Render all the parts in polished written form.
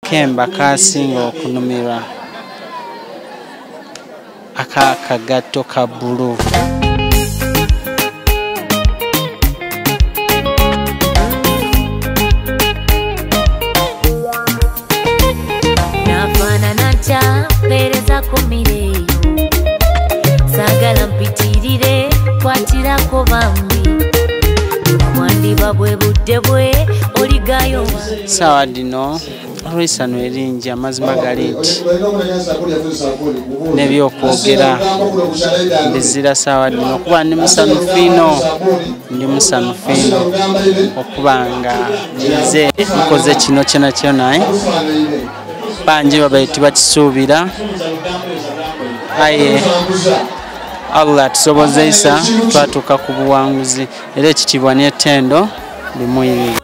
akemba kasinga okunumirwa akakagato ka bulu. Pereza kumireyo sagala mpitirire kwatirako bambi mwandiba bwe budde bwe oligayo sawa dino olw'essanyu eringi amazima gali nti n'ebyokwogera mbizira sawa dino okuba ndi musanyufu ino okuba nga nze nkoze kino kyona banji babaiti bakisuubira aye Allah tusobozeisa twatuuka ku buwanguzi era ekitiibwa n'ettendo bimuyirire.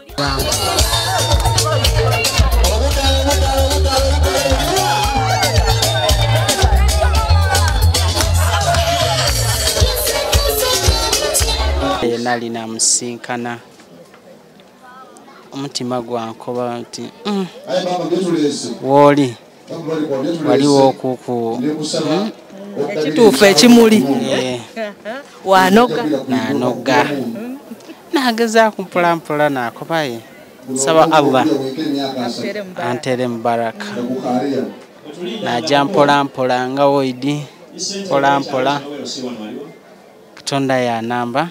Nali namusinkana omutima gwankoba nti woli waliwo okuku ekituufu ekimuli wanoga nanoga nagezaako mpolampola nakobaye saba Allah antere mubaraka naja mpolampola nga woidi mpolampola Katonda yanamba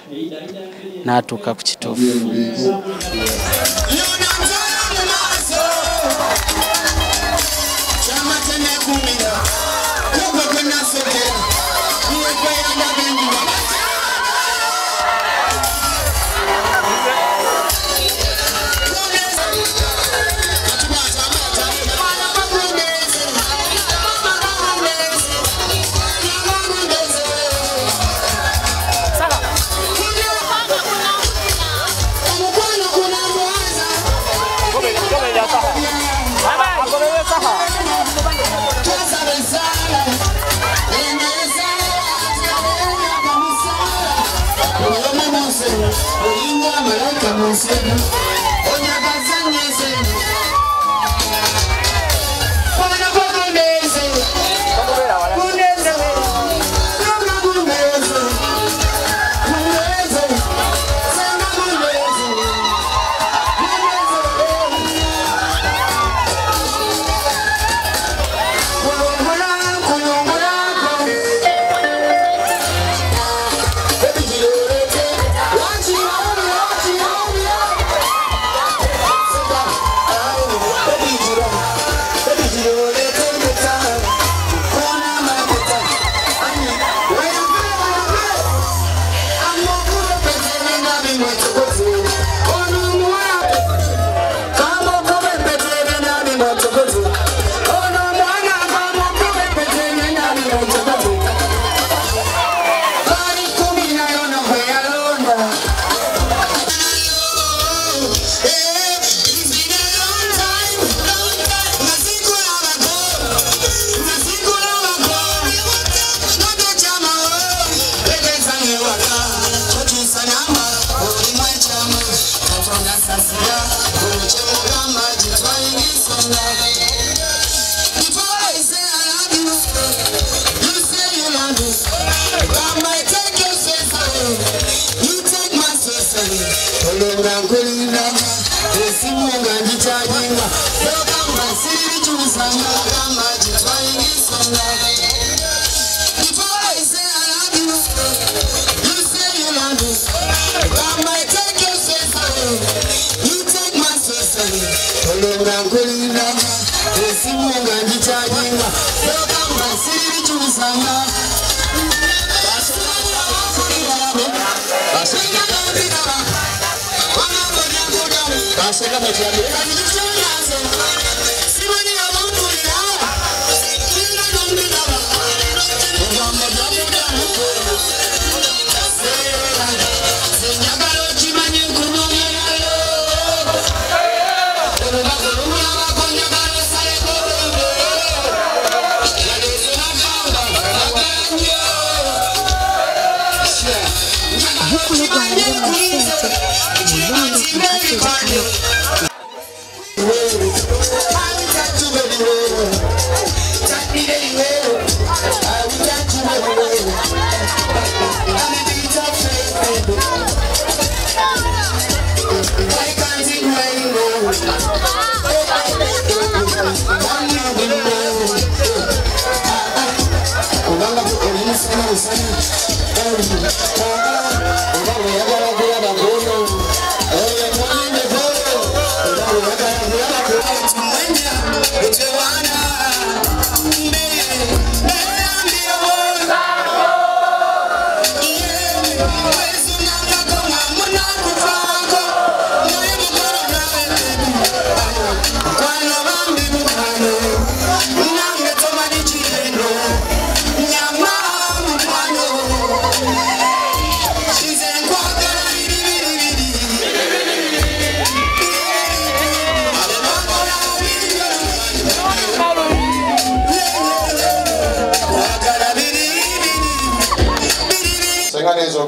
natuuka ku kituufu.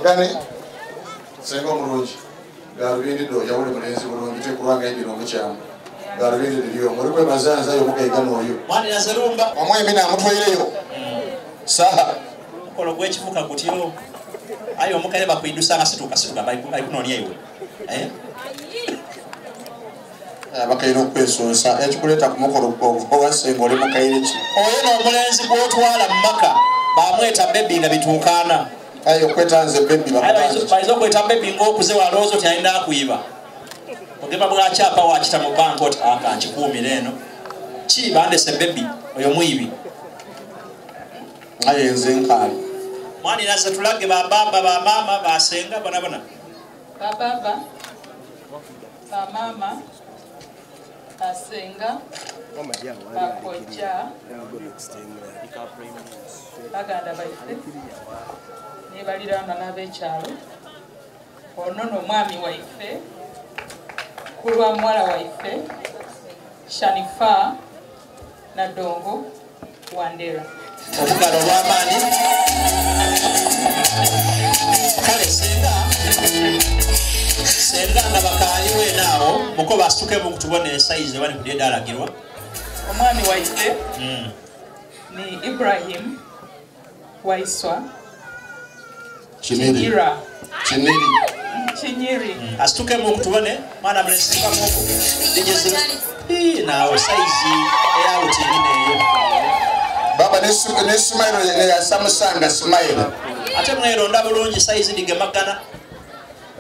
Gane sengo mulungi garubindi do yawule mulenzi bulungi tekulwanga ebiro mukyama garubindi diriyo muri kwe mazanza yo mukayigano oyo mwani nazerumba omwe mina amutweireyo saha kolo gwekifuka kutyo ayo mukale bakwidusa ngasituka bayikunonia iwe abakaire okwesosa ekikuleta kumukolo gwo wasengo oli mukaire ki oyo n'omulenzi gwotwala mu maka bamweta bebi nga bituukana ayo kwetanze bebi baizo kweta bebi ng'okuze waloozo tyalina akuyiba ogema bwakyapa wakita mu banka oti akankikuumira eno ki bandese bebi oyo mwibi ayo nze nkaali mwani naze tulage bababa bamama basenga bonabona bababa bamama basenga bakojja baganda baife nebaliraana n'abekyalo ono n'omwami waife kulwa muwala waife Shanifa Nadongo Wandera obugalo olw'amaanyi kale senga nga bakaaliwe naawo muko bastukemu kutubona esayizi bali kuli edalagirwa omwami waife ni Ibrahim Waiswa Chinyira Chinyiri astukemu kutubone mwana mlesinga moko digezira naawo sayizi eyawutiirineeyo baba ne smile ya samusanga smile ate mweronda bulungi sayizi digemagana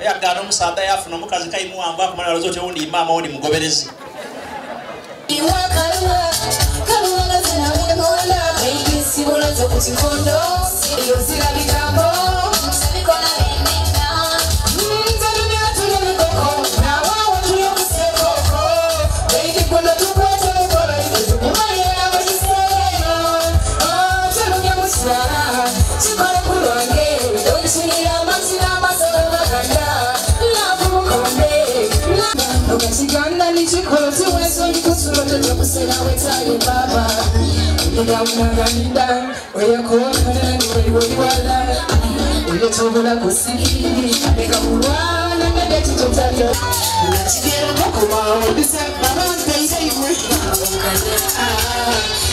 oyagana omusaadha yafuna omukazi kayimuwanvu akumala lozo ti owundi imaama owundi mugoberezi Siganda ni chikolo tiweso nikusuro tojo kusena wetali baba Nga unaganida Oyakona ni wala Uyetobola kusikiri Nga uwana Nga titotalo Nachigero mokoma Odisa baba mpeze iwe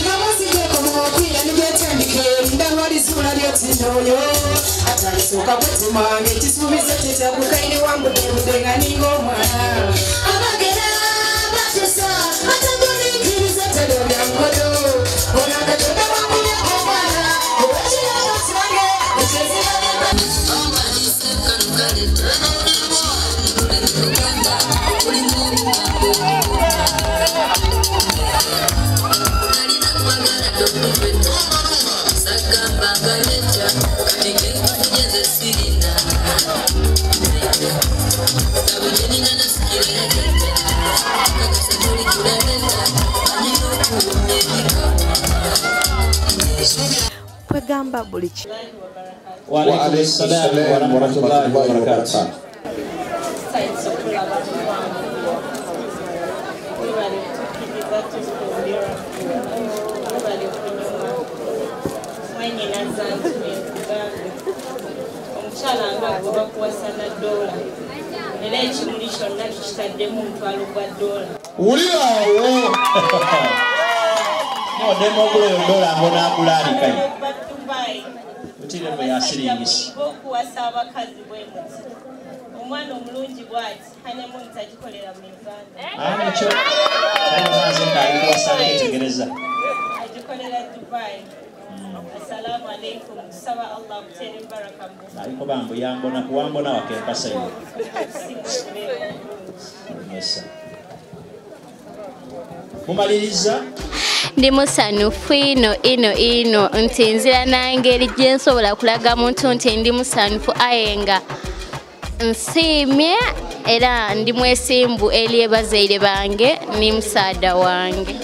Namusige kumopia Nigetendike Ndawari sura lyotinoyo Atalisoka kwetumane Tisubize tete kukaini wangu Ndenga ningoma kwegamba buli ki wa alaykum assalam wa rahmatullahi wa barakatuh omukyala nga agoba kuwasana dola era ekimuli kyonna kikitaddemu omutwalo gwa dola wulirawo nodema oguleyo dola mbonagulalikanye utirembe yasiringisi okuwasa abakazi bwemuti omwana omulungi bwati hanemuntu agikolera mu Uganda nekyo kyanze nkaali kuwasana etegereza agikolera Dubai Assalamu alaikum. Saba Allah kutere baraka mu. Aliko bambo yambona kuwambona wakempasa hiyo. Mumaliriza ndi musanyufu ino nti nzira nangeri gye nsobola kulaga muntu nti ndi musanyufu ayenga nsiimye era ndi mwesimbu eri abazaire bange ni musaada wange.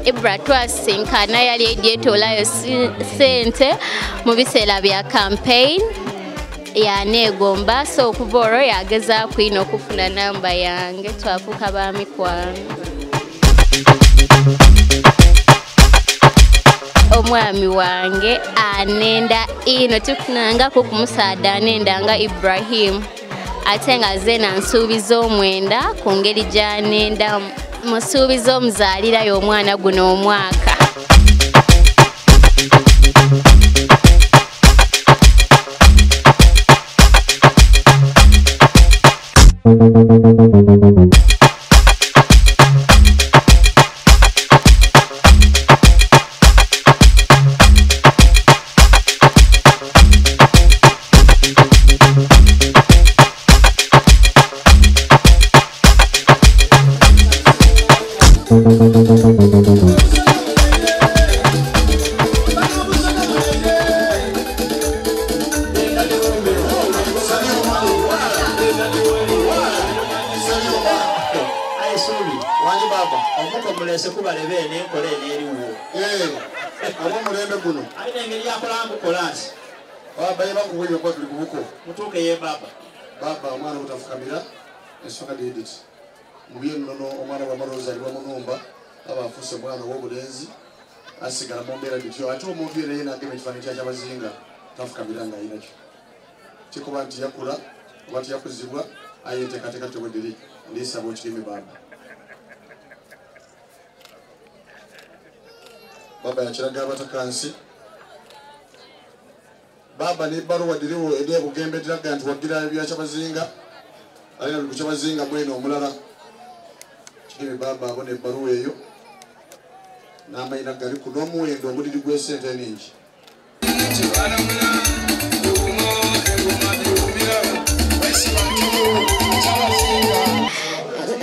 Ibra twasinkana yali egyetoolayo sente mu biseera bya campaign yaneegomba so okuva olwo yagezaako ino okufuna namba yange twafuuka ba mikwano. Omwami wange anenda ino tufunangako ku musaada anenda nga Ibrahim ate nga ze nansuubiza omwenda ku ngeri gy'anenda musuubiza omuzaalirayo omwana guno omwaka. Baba omwana utafukamira ensonga dedit mubiye nnono omwana wa maroza aliwa munumba aba afuse mwana w'obulenzi asigala mu mbeera bityo ate omuntu yena yena agema ekifaananyi ky'abazinga tafukamira nga ayinakyo kikuba nti yakula oba tiyakuzibwa ayenteekateeka tewederi ndiisaba okirime baba. Baba yakiraga abatakansi baba ne baruwa diriwo ede bugembe diraga nti wagira ebya kyabazinga alina buli kyabazinga mwene omulala kiri baba abone baruwa eyo n'amayina gali ku n'omuwendo omuliri gw'esente ningi.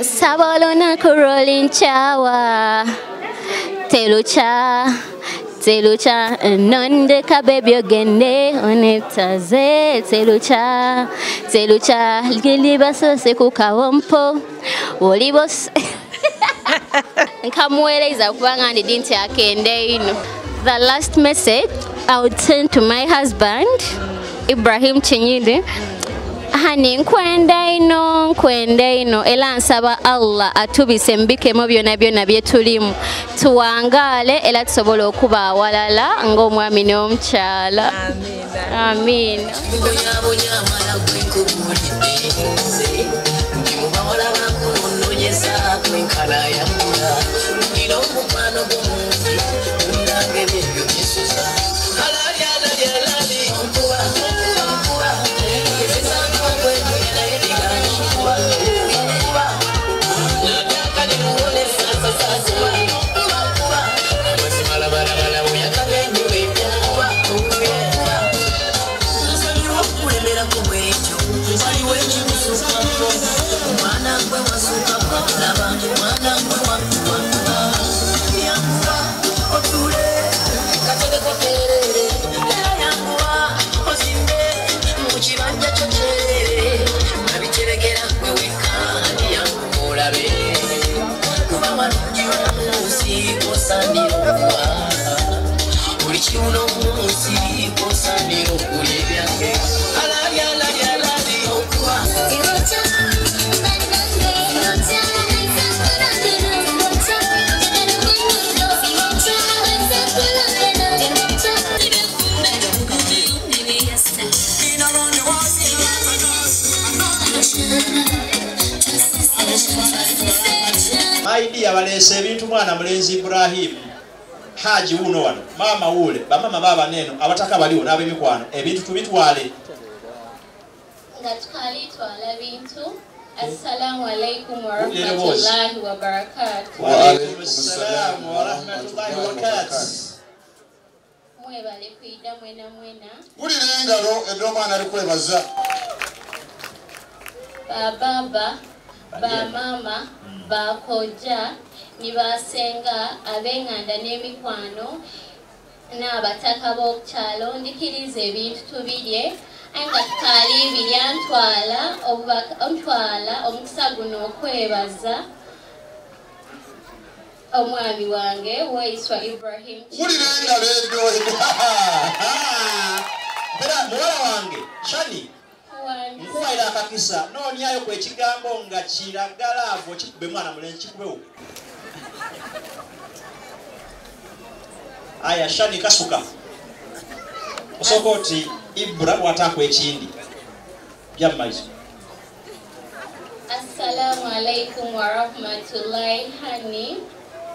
Sabalona kurolin chawa telucha nonde kabebyo gende onetaze telucha gilibasose kukawompo olibos nkamueleza kubanga ndi nti akende ino. The last message I would send to my husband Ibrahim Chinyide hani nkwenda ino era nsaba Allah atubise mbikemu byonna byonna bye tulimu tuwangaale era tusobola okuba awalala ng'omwami n'omukyala. Amiina. Maidi abalese ebintu mwana mulenzi Ibrahim Haji uno wano mama ule bamama baba neno abataka baliwo n'abemikwano ebintu tubitwale ngatukali twala bintu. Assalamu alaikum wa rahmatullahi wa barakatuh. Wa alaikum assalam wa rahmatullahi wa barakatuh. mwebale kwida mwena mwena. Wulira engalo edda omwana ali kwebaza. Baba, bamama, bakoja, nibasenga abenganda n'emikwano n'abataka b'okukyalo ndikiriza ebintu tubirye anga tukali birya ntwala omukisa guno okwebaza omwami wange Waiswa Ibrahim. Wulira engalo eddo Bera muwala wange Shani nkuwaira akakisa noonyayo kwekigambo nga kiragala avo kikube mwana mulenzi kikubewo. Aya Shani kasuka osooka oti Ibra bw'ataako ekindi byamaiso. Assalamu alaikum wa rahmatullahi hani.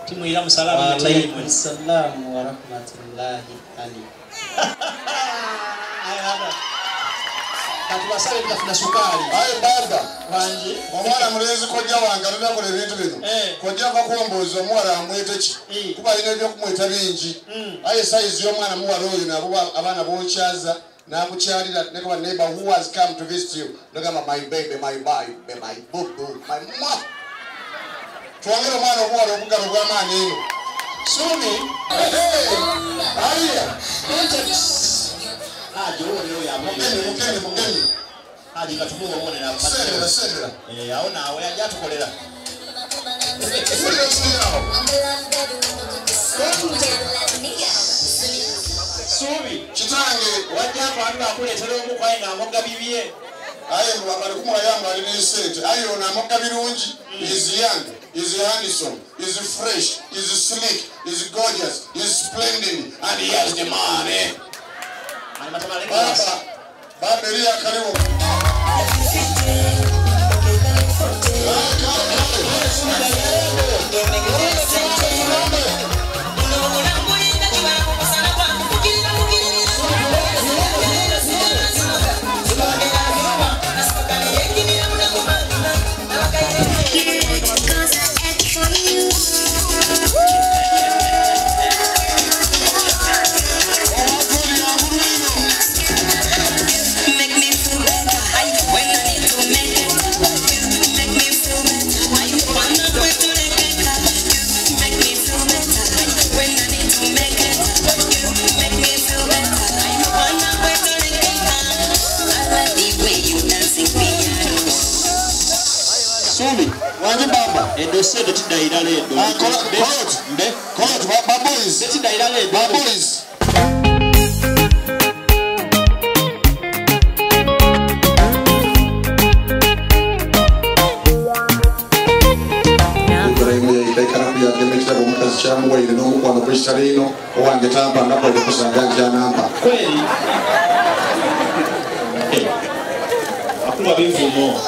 Timwira musalamu na tayimu. Assalamu wa rahmatullahi hani. Kati basale bitafuna sukali. Aye baba Wanji omwana mulenzi kojja wange alinakola ebintu bino. Kojja kakuwomboza omuwala amwete ki kuba alina ebyokumweta bingi. Aye sayizi y'omwana muwala oyo nabo abaana b'okyaza n'akukyalira ne kuba neighbor who has come to visit you nogamba my baby my boo my mom. Twongere omwana omuwala obugalo bw'amaanyi eno. Sumi Aya leo ya mugeni hadi katumuwa uone na sendera aona awe aja tukolera Sumi kitange wajja abantu akuletera omukwaye ng'amogga bibye. Aye mbali kumuyamba ali n'esente aye ono amogga birungi. Is young, is handsome, is fresh, is slick, is gorgeous, is splendid and he has the money. Baba Elia karibu. Wanji baba Edo sedo tidaira ledo. Kolot baboys tidaira ledo. Baboys Chamuwaire n'omukwano kw'ekitalo eno owange tampa nakwere kusanga njanamba kweli akuba bivumo